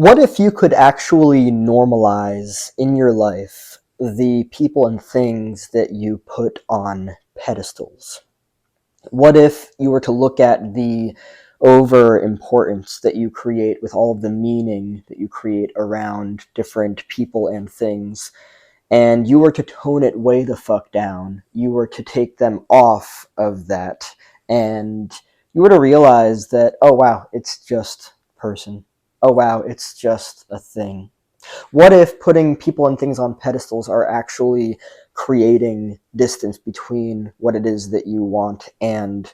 What if you could actually normalize in your life the people and things that you put on pedestals? What if you were to look at the over importance that you create with all of the meaning that you create around different people and things, and you were to tone it way the fuck down? You were to take them off of that, and you were to realize that, oh wow, it's just person. Oh wow, it's just a thing. What if putting people and things on pedestals are actually creating distance between what it is that you want and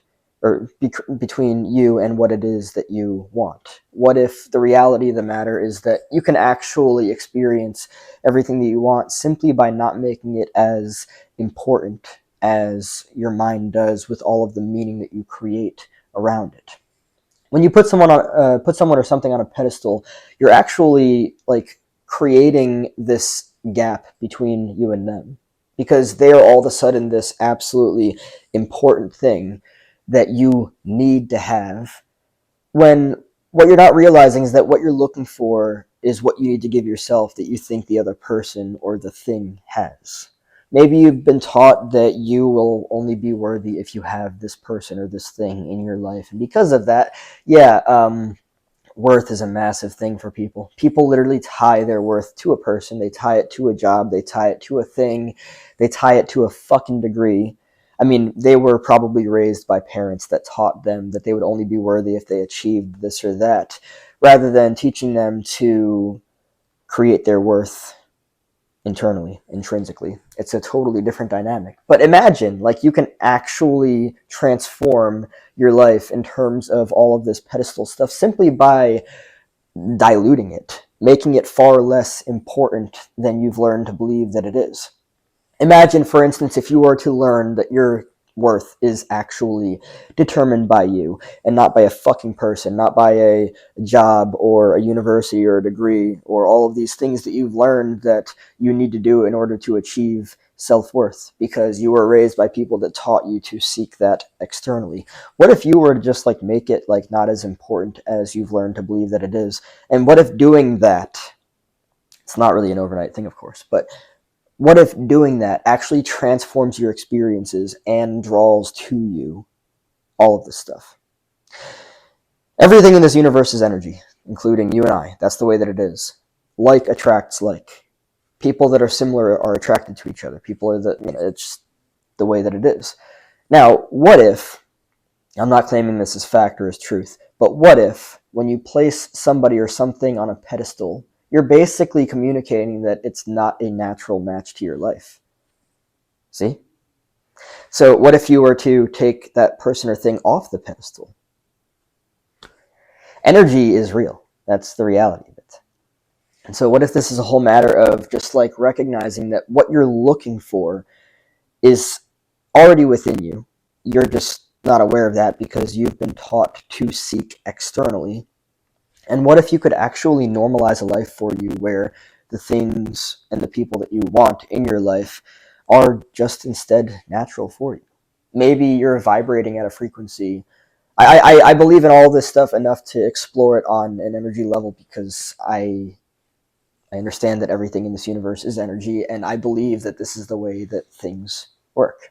between you and what it is that you want? What if the reality of the matter is that you can actually experience everything that you want simply by not making it as important as your mind does with all of the meaning that you create around it? When you put someone or something on a pedestal, you're actually like creating this gap between you and them, because they are all of a sudden this absolutely important thing that you need to have, when what you're not realizing is that what you're looking for is what you need to give yourself that you think the other person or the thing has. Maybe you've been taught that you will only be worthy if you have this person or this thing in your life. And because of that, yeah, worth is a massive thing for people. People literally tie their worth to a person. They tie it to a job. They tie it to a thing. They tie it to a fucking degree. I mean, they were probably raised by parents that taught them that they would only be worthy if they achieved this or that, rather than teaching them to create their worth internally, intrinsically. It's a totally different dynamic. But imagine, like, you can actually transform your life in terms of all of this pedestal stuff simply by diluting it, making it far less important than you've learned to believe that it is. Imagine, for instance, if you were to learn that your worth is actually determined by you and not by a fucking person, not by a job or a university or a degree or all of these things that you've learned that you need to do in order to achieve self-worth because you were raised by people that taught you to seek that externally. What if you were to just like make it like not as important as you've learned to believe that it is? And what if doing that, it's not really an overnight thing, of course, but what if doing that actually transforms your experiences and draws to you all of this stuff? Everything in this universe is energy, including you and I. That's the way that it is. Like attracts like. People that are similar are attracted to each other. People are it's just the way that it is. Now, what if, I'm not claiming this as fact or as truth, but what if when you place somebody or something on a pedestal, you're basically communicating that it's not a natural match to your life? See? So what if you were to take that person or thing off the pedestal? Energy is real. That's the reality of it. And so what if this is a whole matter of just like recognizing that what you're looking for is already within you. You're just not aware of that because you've been taught to seek externally. And what if you could actually normalize a life for you where the things and the people that you want in your life are just instead natural for you? Maybe you're vibrating at a frequency. I believe in all this stuff enough to explore it on an energy level because I understand that everything in this universe is energy, and I believe that this is the way that things work.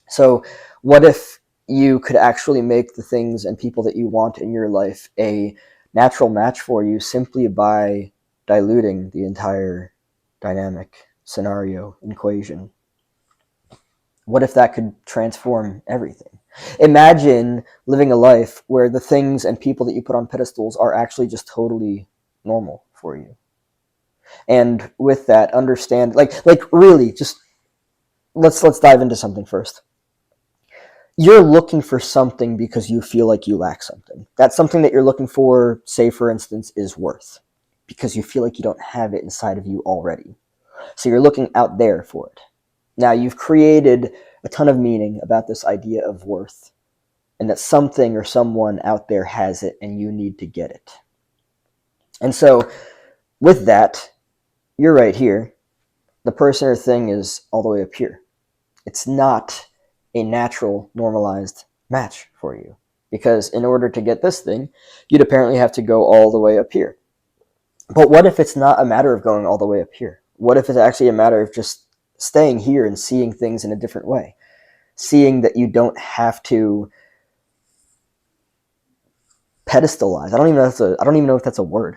So what if you could actually make the things and people that you want in your life a natural match for you simply by diluting the entire dynamic scenario equation? What if that could transform everything? Imagine living a life where the things and people that you put on pedestals are actually just totally normal for you. And with that, understand, like really, just let's dive into something first. You're looking for something because you feel like you lack something. That something that you're looking for, say for instance, is worth, because you feel like you don't have it inside of you already. So you're looking out there for it. Now you've created a ton of meaning about this idea of worth, and that something or someone out there has it and you need to get it. And so with that, you're right here. The person or thing is all the way up here. It's not a natural, normalized match for you. Because in order to get this thing, you'd apparently have to go all the way up here. But what if it's not a matter of going all the way up here? What if it's actually a matter of just staying here and seeing things in a different way? Seeing that you don't have to pedestalize. I don't even know if that's a word.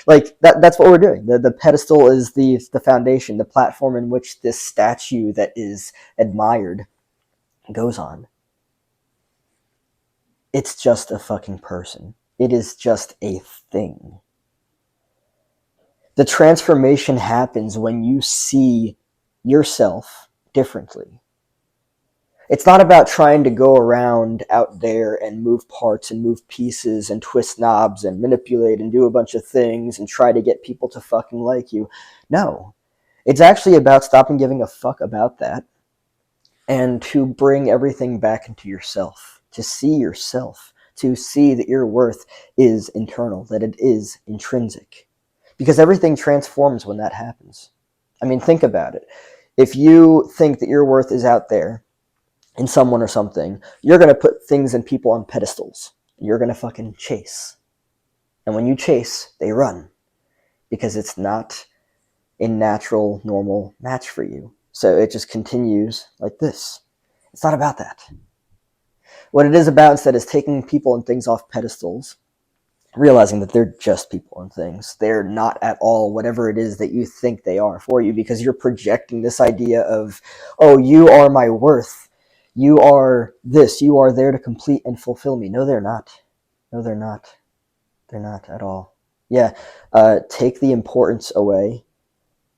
Like that's what we're doing. The pedestal is the foundation, the platform in which this statue that is admired goes on. It's just a fucking person. It is just a thing. The transformation happens when you see yourself differently. It's not about trying to go around out there and move parts and move pieces and twist knobs and manipulate and do a bunch of things and try to get people to fucking like you. No. It's actually about stopping giving a fuck about that and to bring everything back into yourself, to see yourself, to see that your worth is internal, that it is intrinsic. Because everything transforms when that happens. I mean, think about it. If you think that your worth is out there in someone or something, you're going to put things and people on pedestals. You're going to fucking chase. And when you chase, they run. Because it's not a natural, normal match for you. So it just continues like this. It's not about that. What it is about instead is taking people and things off pedestals, realizing that they're just people and things. They're not at all whatever it is that you think they are for you, because you're projecting this idea of, oh, you are my worth. You are this. You are there to complete and fulfill me. No, they're not. No, they're not. They're not at all. Yeah, take the importance away,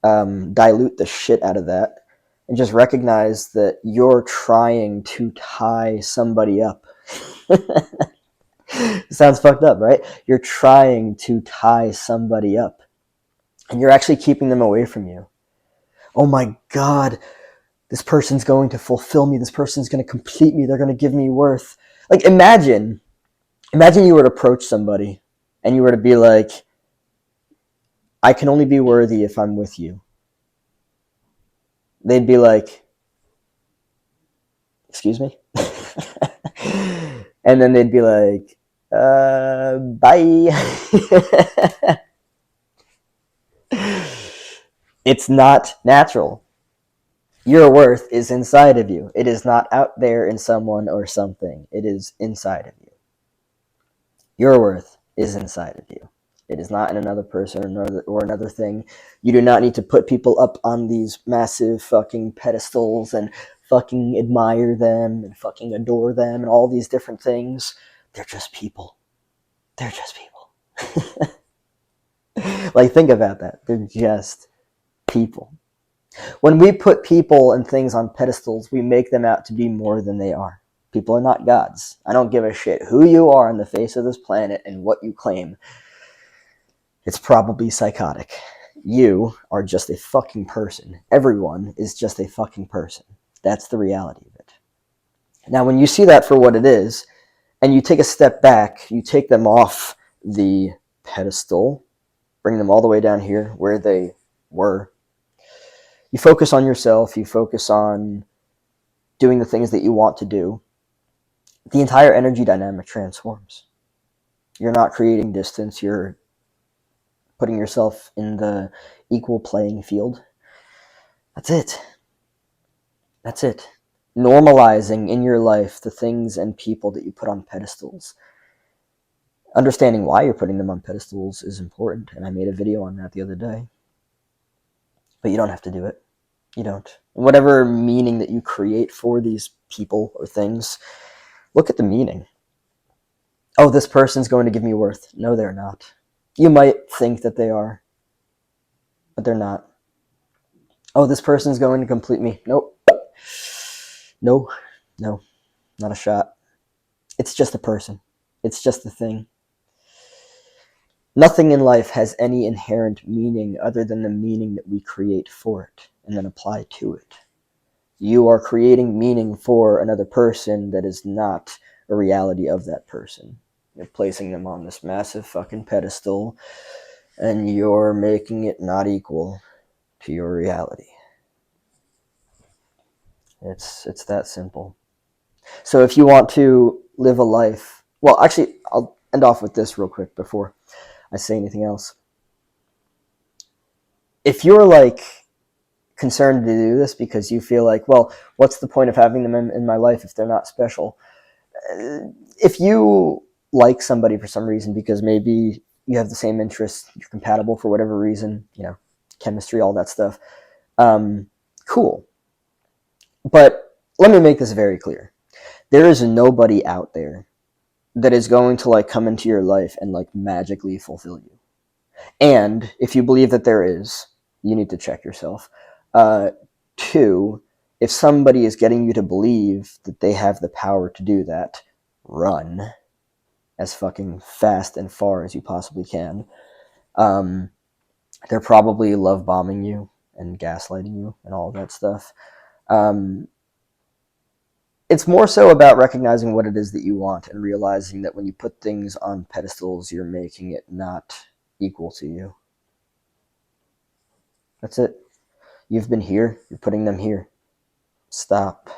dilute the shit out of that, and just recognize that you're trying to tie somebody up. Sounds fucked up, right? You're trying to tie somebody up, and you're actually keeping them away from you. Oh my God, this person's going to fulfill me. This person's going to complete me. They're going to give me worth. Like, imagine you were to approach somebody and you were to be like, I can only be worthy if I'm with you. They'd be like, excuse me? And then they'd be like, bye. It's not natural. Your worth is inside of you. It is not out there in someone or something. It is inside of you. Your worth is inside of you. It is not in another person or another thing. You do not need to put people up on these massive fucking pedestals and fucking admire them and fucking adore them and all these different things. They're just people. They're just people. Like, think about that. They're just people. When we put people and things on pedestals, we make them out to be more than they are. People are not gods. I don't give a shit who you are on the face of this planet and what you claim. It's probably psychotic. You are just a fucking person. Everyone is just a fucking person. That's the reality of it. Now, when you see that for what it is, and you take a step back, you take them off the pedestal, bring them all the way down here where they were. You focus on yourself, you focus on doing the things that you want to do. The entire energy dynamic transforms. You're not creating distance, you're putting yourself in the equal playing field. That's it. That's it. Normalizing in your life the things and people that you put on pedestals. Understanding why you're putting them on pedestals is important, and I made a video on that the other day. But you don't have to do it. You don't. Whatever meaning that you create for these people or things, look at the meaning. Oh, this person's going to give me worth. No, they're not. You might think that they are, but they're not. Oh, this person's going to complete me. Nope. No, not a shot. It's just a person. It's just a thing. Nothing in life has any inherent meaning other than the meaning that we create for it and then apply to it. You are creating meaning for another person that is not a reality of that person. You're placing them on this massive fucking pedestal, and you're making it not equal to your reality. It's that simple. So if you want to live a life, well, actually, I'll end off with this real quick before. I say anything else. If you're like concerned to do this because you feel like, well, what's the point of having them in my life if they're not special? If you like somebody for some reason because maybe you have the same interests, you're compatible for whatever reason, chemistry, all that stuff, cool. But let me make this very clear. There is nobody out there that is going to like come into your life and like magically fulfill you. And if you believe that there is, you need to check yourself. Two, if somebody is getting you to believe that they have the power to do that, run as fucking fast and far as you possibly can. They're probably love bombing you and gaslighting you and all of that stuff. It's more so about recognizing what it is that you want and realizing that when you put things on pedestals, you're making it not equal to you. That's it. You've been here, you're putting them here. Stop.